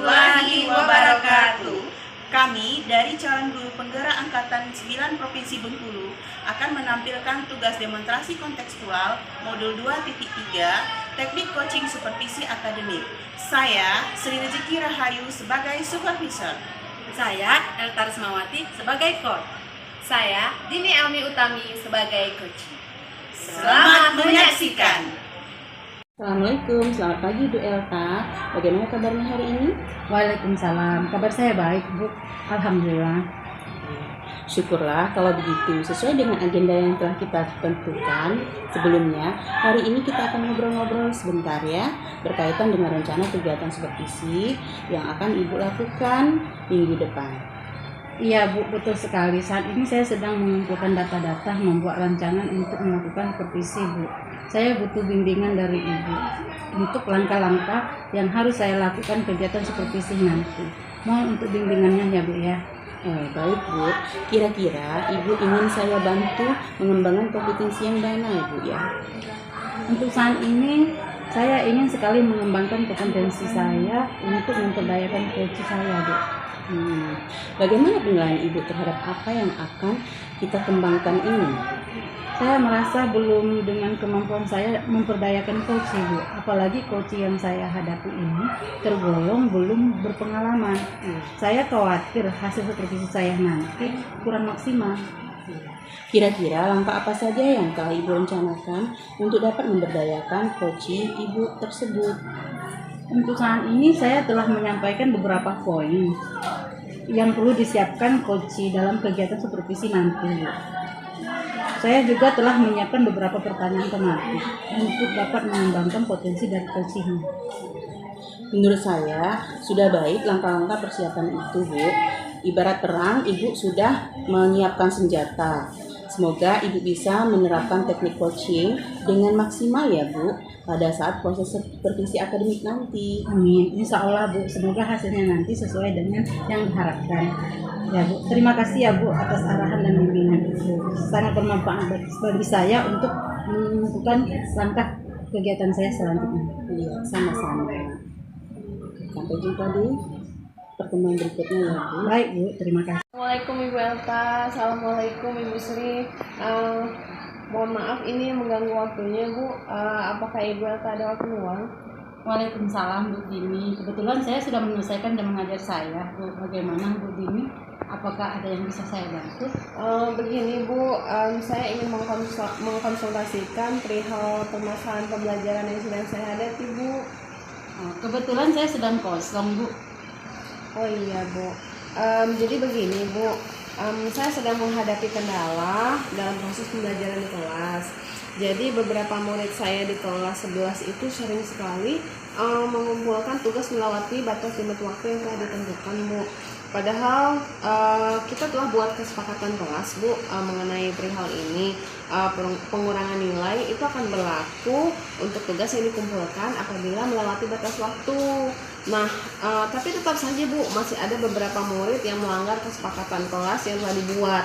warahmatullahi wabarakatuh. Kami dari calon guru penggerak Angkatan 9 Provinsi Bengkulu akan menampilkan tugas demonstrasi kontekstual modul 2.3 Teknik Coaching Supervisi Akademik. Saya Sri Rezeki Rahayu sebagai supervisor. Saya Eltar Smawati sebagai coach. Saya Dini Elmi Utami sebagai coach. Selamat menyaksikan. Assalamualaikum, selamat pagi Bu Elta. Bagaimana kabarnya hari ini? Waalaikumsalam, kabar saya baik Bu, Alhamdulillah. Syukurlah kalau begitu. Sesuai dengan agenda yang telah kita tentukan sebelumnya, hari ini kita akan ngobrol-ngobrol sebentar ya, berkaitan dengan rencana kegiatan supervisi yang akan Ibu lakukan minggu depan. Iya Bu, betul sekali. Saat ini saya sedang mengumpulkan data-data membuat rancangan untuk melakukan supervisi Bu. Saya butuh bimbingan dari Ibu untuk langkah-langkah yang harus saya lakukan kegiatan supervisi nanti. Mohon untuk bimbingannya ya Bu ya. Baik Bu, kira-kira Ibu ingin saya bantu mengembangkan kompetensi yang mana ya Bu ya? Untuk saat ini saya ingin sekali mengembangkan kompetensi saya untuk memperdayakan coach saya Bu. Bagaimana penilaian Ibu terhadap apa yang akan kita kembangkan ini? Saya merasa belum dengan kemampuan saya memperdayakan coach Bu. Apalagi coach yang saya hadapi ini tergolong belum berpengalaman. Saya khawatir hasil supervisi saya nanti kurang maksimal. Kira-kira langkah apa saja yang telah Ibu rencanakan untuk dapat memberdayakan coaching Ibu tersebut? Untuk saat ini saya telah menyampaikan beberapa poin yang perlu disiapkan coach dalam kegiatan supervisi nanti. Saya juga telah menyiapkan beberapa pertanyaan tematik untuk dapat mengembangkan potensi dari coach ini. Menurut saya, sudah baik langkah-langkah persiapan itu, Bu. Ibarat perang, Ibu sudah menyiapkan senjata. Semoga Ibu bisa menerapkan teknik coaching dengan maksimal ya, Bu, pada saat proses supervisi akademik nanti. Amin. Insya Allah Bu, semoga hasilnya nanti sesuai dengan yang diharapkan. Ya Bu, terima kasih ya Bu atas arahan dan bimbingan itu. Sangat bermanfaat bagi saya untuk menentukan langkah kegiatan saya selanjutnya. Iya, sama-sama. Sampai jumpa di pertemuan berikutnya ya Bu. Baik Bu, terima kasih. Assalamualaikum Ibu Elta, Assalamualaikum Ibu Sri. Mohon maaf ini mengganggu waktunya Bu. Apakah Ibu Elta ada waktu luang? Waalaikumsalam Bu Dini. Kebetulan saya sudah menyelesaikan jam mengajar saya. Bu, bagaimana Bu Dini? Apakah ada yang bisa saya bantu? Begini Bu, saya ingin mengkonsultasikan perihal permasalahan pembelajaran yang sedang saya hadapi Bu. Kebetulan saya sedang kosong Bu. Oh iya Bu, jadi begini Bu, saya sedang menghadapi kendala dalam proses pembelajaran di kelas. Jadi beberapa murid saya di kelas 11 itu sering sekali mengumpulkan tugas melewati batas limit waktu yang telah ditentukan Bu. Padahal kita telah buat kesepakatan kelas Bu mengenai perihal ini. Pengurangan nilai itu akan berlaku untuk tugas yang dikumpulkan apabila melewati batas waktu. Nah, tapi tetap saja Bu, masih ada beberapa murid yang melanggar kesepakatan kelas yang telah dibuat.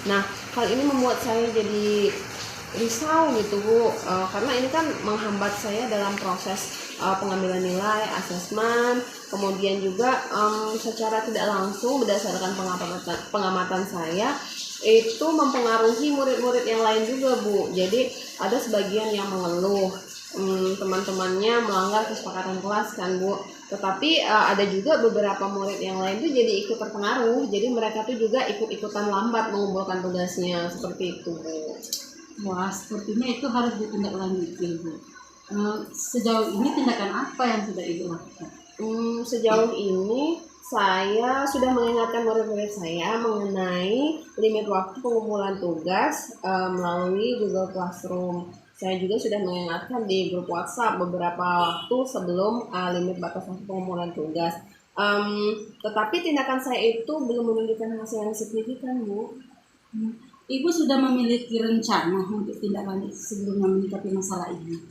Nah, hal ini membuat saya jadi risau gitu Bu, karena ini kan menghambat saya dalam proses pengambilan nilai, asesmen, kemudian juga secara tidak langsung berdasarkan pengamatan saya itu mempengaruhi murid-murid yang lain juga Bu. Jadi ada sebagian yang mengeluh teman-temannya melanggar kesepakatan kelas kan Bu. Tetapi ada juga beberapa murid yang lain tuh jadi ikut terpengaruh. Jadi mereka tuh juga ikut-ikutan lambat mengumpulkan tugasnya seperti itu Bu. Wah, sepertinya itu harus ditindaklanjuti Bu. Sejauh ini tindakan apa yang sudah Ibu lakukan? Sejauh ini saya sudah mengingatkan murid-murid saya mengenai limit waktu pengumpulan tugas melalui Google Classroom. Saya juga sudah mengingatkan di grup WhatsApp beberapa waktu sebelum limit batas waktu pengumpulan tugas. Tetapi tindakan saya itu belum menunjukkan hasil yang signifikan, Bu. Ibu sudah memiliki rencana untuk tindak lanjut sebelum menyikapi masalah ini?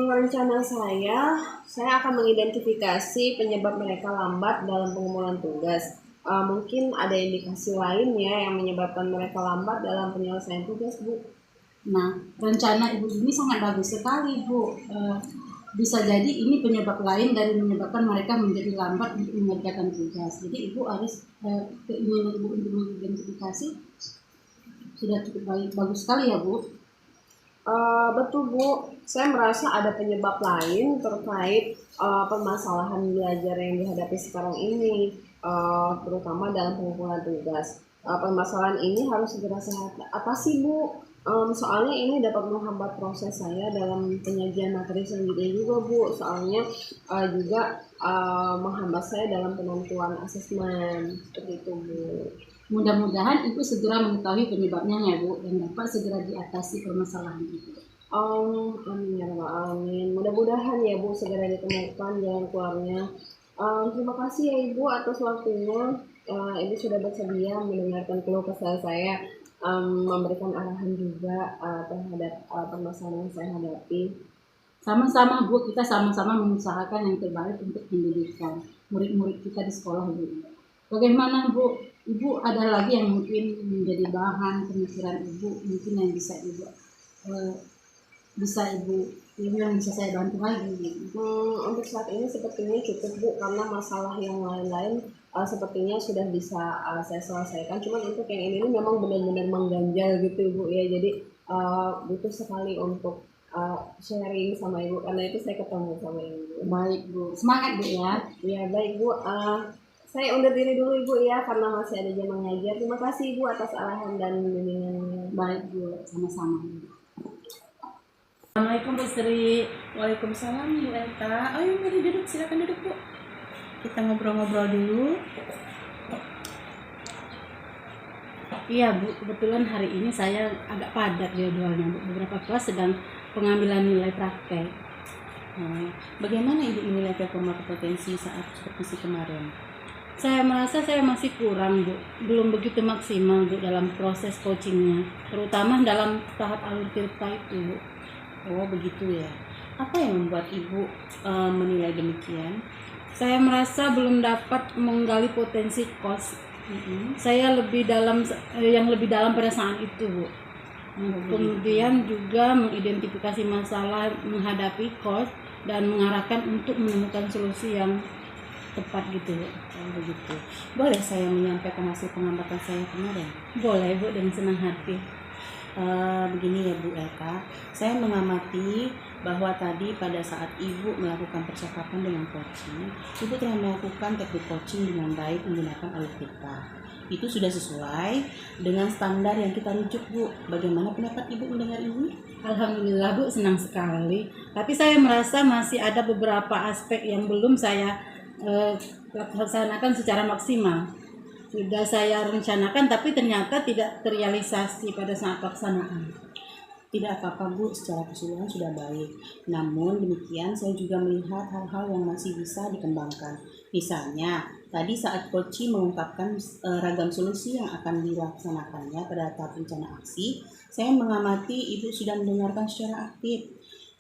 Rencana saya akan mengidentifikasi penyebab mereka lambat dalam pengumpulan tugas. Mungkin ada indikasi lain ya yang menyebabkan mereka lambat dalam penyelesaian tugas, Bu. Nah, rencana Ibu ini sangat bagus sekali, Bu. bisa jadi ini penyebab lain dari menyebabkan mereka menjadi lambat untuk mengerjakan tugas. Jadi ibu harus keinginan ibu untuk mengidentifikasi sudah cukup bagus sekali ya Bu. Betul Bu, saya merasa ada penyebab lain terkait permasalahan belajar yang dihadapi sekarang ini, terutama dalam pengumpulan tugas. Permasalahan ini harus segera saya atasi Bu. Soalnya ini dapat menghambat proses saya dalam penyajian materi selanjutnya juga Bu. Soalnya juga menghambat saya dalam penentuan asesmen seperti itu Bu. Mudah-mudahan Ibu segera mengetahui penyebabnya ya Bu dan dapat segera diatasi permasalahan itu. Amin ya rabbal alamin. Mudah-mudahan ya Bu segera ditemukan jalan keluarnya. Terima kasih ya Ibu atas waktunya. Ibu sudah bersedia mendengarkan keluh kesah saya, memberikan arahan juga terhadap permasalahan yang saya hadapi. Sama-sama Bu, kita sama-sama mengusahakan yang terbaik untuk pendidikan murid-murid kita di sekolah Bu. Bagaimana Bu? Ibu ada lagi yang mungkin menjadi bahan pemikiran Ibu, mungkin yang bisa Ibu yang bisa saya bantu lagi. Untuk saat ini sepertinya cukup Bu, karena masalah yang lain-lain sepertinya sudah bisa saya selesaikan. Cuman untuk yang ini memang benar-benar mengganjal gitu Bu ya. Jadi butuh sekali untuk sharing sama Ibu, karena itu saya ketemu sama Ibu. Baik Bu, semangat Bu ya. Ya baik Bu. Saya undur diri dulu Ibu ya, karena masih ada jam mengajar. Terima kasih Ibu atas arahan dan bimbingannya. Baik Bu, sama-sama. Assalamualaikum Bu Sri. Waalaikumsalam Bu Elta. Oh ya, mari duduk, silakan duduk Bu. Kita ngobrol-ngobrol dulu. Iya Bu, kebetulan hari ini saya agak padat jadwalnya Bu. Beberapa kelas sedang pengambilan nilai praktek. Bagaimana Ibu menilai performa kompetensi saat supervisi kemarin? Saya merasa saya masih kurang Bu, belum begitu maksimal Bu dalam proses coachingnya, terutama dalam tahap alur tirta itu Bu. Oh begitu ya. Apa yang membuat Ibu menilai demikian? Saya merasa belum dapat menggali potensi kos. Saya yang lebih dalam pada saat itu Bu. Kemudian juga mengidentifikasi masalah menghadapi kos dan mengarahkan untuk menemukan solusi yang tepat gitu Bu. Oh, begitu. Boleh saya menyampaikan hasil pengamatan saya kemarin? Boleh Bu, dengan senang hati. Begini ya Bu Eka, saya mengamati bahwa tadi pada saat Ibu melakukan percakapan dengan coaching, Ibu telah melakukan teknik coaching dengan baik menggunakan alur tirta. Itu sudah sesuai dengan standar yang kita rujuk Bu. Bagaimana pendapat Ibu mendengar ini? Alhamdulillah Bu, senang sekali. Tapi saya merasa masih ada beberapa aspek yang belum saya laksanakan secara maksimal. Sudah saya rencanakan tapi ternyata tidak terrealisasi pada saat pelaksanaan. Tidak apa-apa Bu, secara keseluruhan sudah baik. Namun demikian saya juga melihat hal-hal yang masih bisa dikembangkan. Misalnya, tadi saat coaching mengungkapkan ragam solusi yang akan dilaksanakannya pada tahap rencana aksi, saya mengamati Ibu sudah mendengarkan secara aktif.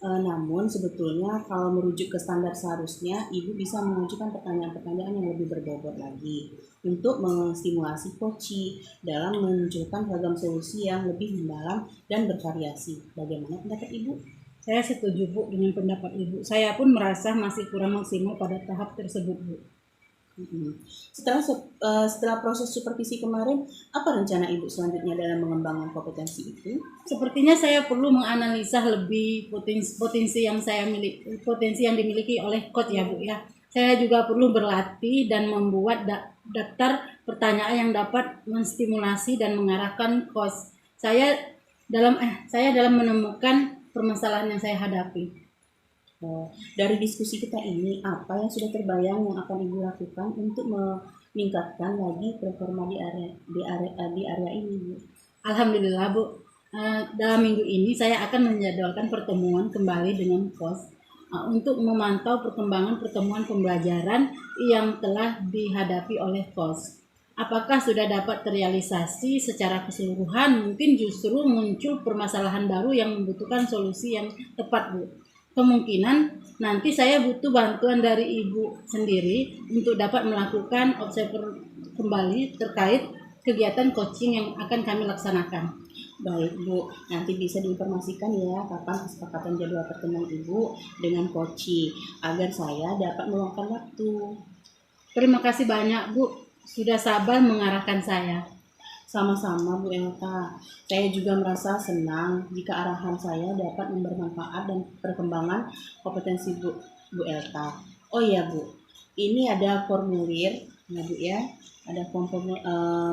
Namun sebetulnya kalau merujuk ke standar seharusnya Ibu bisa mengajukan pertanyaan-pertanyaan yang lebih berbobot lagi untuk menstimulasi coaching dalam menunjukkan ragam solusi yang lebih mendalam dan bervariasi. Bagaimana pendapat Ibu? Saya setuju Bu dengan pendapat Ibu. Saya pun merasa masih kurang maksimal pada tahap tersebut Bu. Setelah proses supervisi kemarin, apa rencana Ibu selanjutnya dalam mengembangkan kompetensi itu? Sepertinya saya perlu menganalisa lebih potensi yang dimiliki oleh coach ya Bu ya. Saya juga perlu berlatih dan membuat daftar pertanyaan yang dapat menstimulasi dan mengarahkan coach saya dalam menemukan permasalahan yang saya hadapi. Dari diskusi kita ini, apa yang sudah terbayang yang akan Ibu lakukan untuk meningkatkan lagi performa di area ini, Bu? Alhamdulillah Bu, dalam minggu ini saya akan menjadwalkan pertemuan kembali dengan coach untuk memantau perkembangan pertemuan pembelajaran yang telah dihadapi oleh coach. Apakah sudah dapat terrealisasi secara keseluruhan? Mungkin justru muncul permasalahan baru yang membutuhkan solusi yang tepat Bu. Kemungkinan nanti saya butuh bantuan dari Ibu sendiri untuk dapat melakukan observer kembali terkait kegiatan coaching yang akan kami laksanakan. Baik Bu, nanti bisa diinformasikan ya kapan kesepakatan jadwal pertemuan Ibu dengan Koci agar saya dapat meluangkan waktu. Terima kasih banyak Bu, sudah sabar mengarahkan saya. Sama-sama Bu Elta, saya juga merasa senang jika arahan saya dapat bermanfaat dan perkembangan kompetensi Bu Elta. Oh iya Bu, ini ada formulir ya Bu ya, ada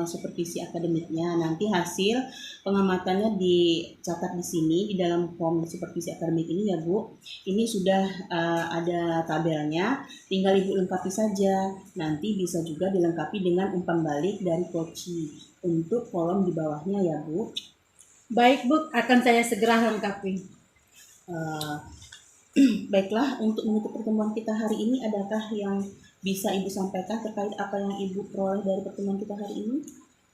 supervisi akademiknya. Nanti hasil pengamatannya dicatat di sini di dalam form supervisi akademik ini ya Bu. Ini sudah ada tabelnya, tinggal Ibu lengkapi saja. Nanti bisa juga dilengkapi dengan umpan balik dari Koci untuk kolom di bawahnya ya Bu. Baik Bu, akan saya segera lengkapi. Baiklah, untuk menutup pertemuan kita hari ini, adakah yang bisa Ibu sampaikan terkait apa yang Ibu peroleh dari pertemuan kita hari ini?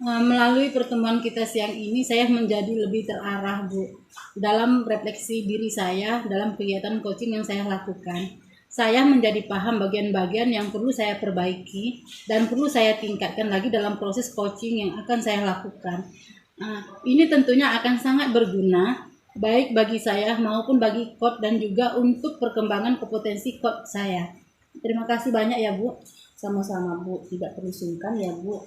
Melalui pertemuan kita siang ini, saya menjadi lebih terarah Bu dalam refleksi diri saya dalam kegiatan coaching yang saya lakukan. Saya menjadi paham bagian-bagian yang perlu saya perbaiki dan perlu saya tingkatkan lagi dalam proses coaching yang akan saya lakukan. Ini tentunya akan sangat berguna baik bagi saya maupun bagi coach dan juga untuk perkembangan kompetensi coach saya. Terima kasih banyak ya Bu. Sama-sama Bu, tidak perlu sungkan ya Bu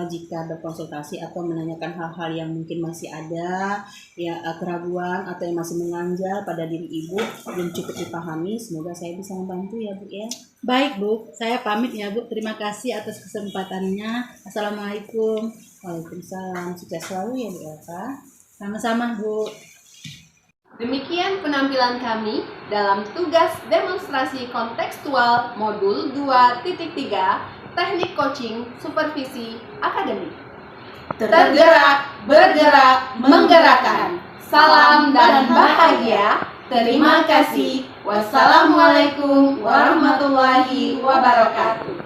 jika berkonsultasi atau menanyakan hal-hal yang mungkin masih ada ya keraguan atau yang masih mengganjal pada diri Ibu belum cukup dipahami. Semoga saya bisa membantu ya Bu ya. Baik Bu, saya pamit ya Bu. Terima kasih atas kesempatannya. Assalamualaikum. Waalaikumsalam. Sukses selalu ya Bu Elsa. Sama-sama Bu. Demikian penampilan kami dalam tugas demonstrasi kontekstual modul 2.3 Teknik Coaching Supervisi Akademik. Tergerak, bergerak, menggerakkan. Salam dan bahagia. Terima kasih. Wassalamualaikum warahmatullahi wabarakatuh.